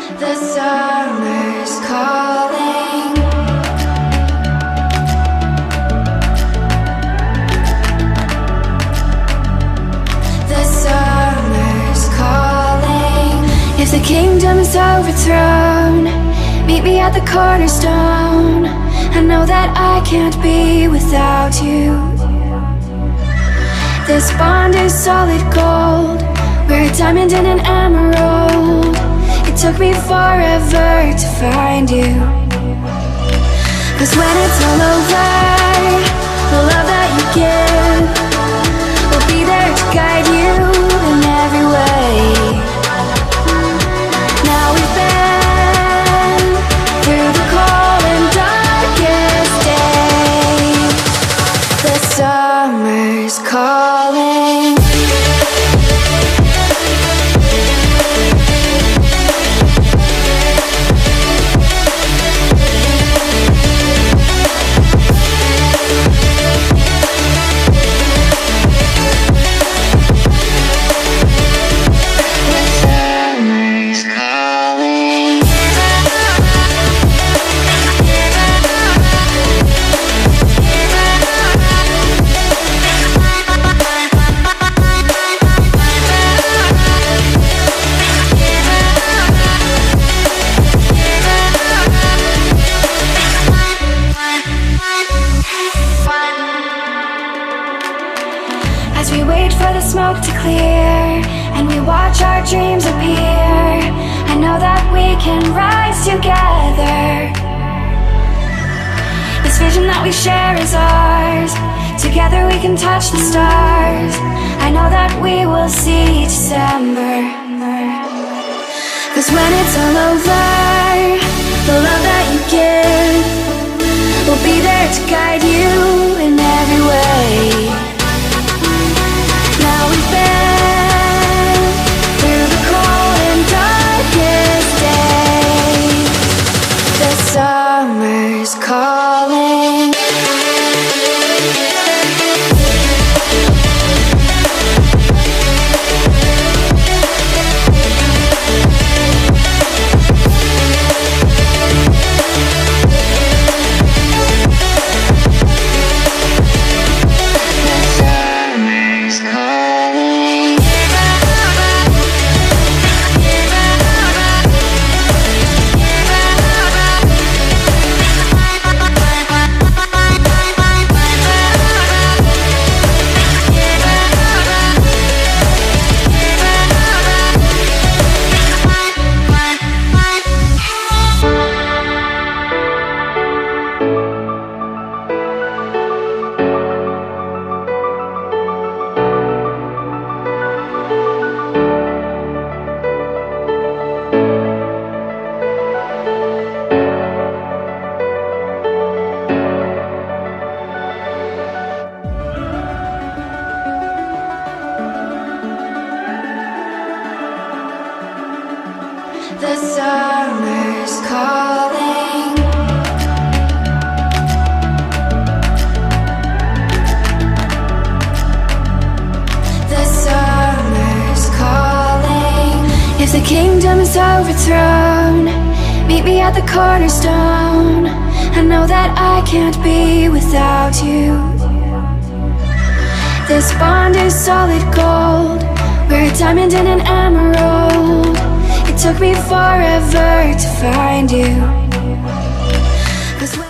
The summer's calling. The summer's calling. If the kingdom is overthrown, meet me at the cornerstone. I know that I can't be without you. This bond is solid gold. We're a diamond and an emerald. It took me forever to find you. 'Cause when it's all over, the love that you give will be there to guide you in every way. Now we've been through the cold and darkest days. The summer's calling. As we wait for the smoke to clear and we watch our dreams appear, I know that we can rise together. This vision that we share is ours. Together we can touch the stars. I know that we will see December. 'Cause when it's all over, the love that you give will be there to guide you in every way. Now we've been through the cold and darkest days. The summer's calling. The summer's calling. The summer's calling. If the kingdom is overthrown, meet me at the cornerstone. I know that I can't be without you. This bond is solid gold. We're a diamond and an emerald. It took me forever to find you.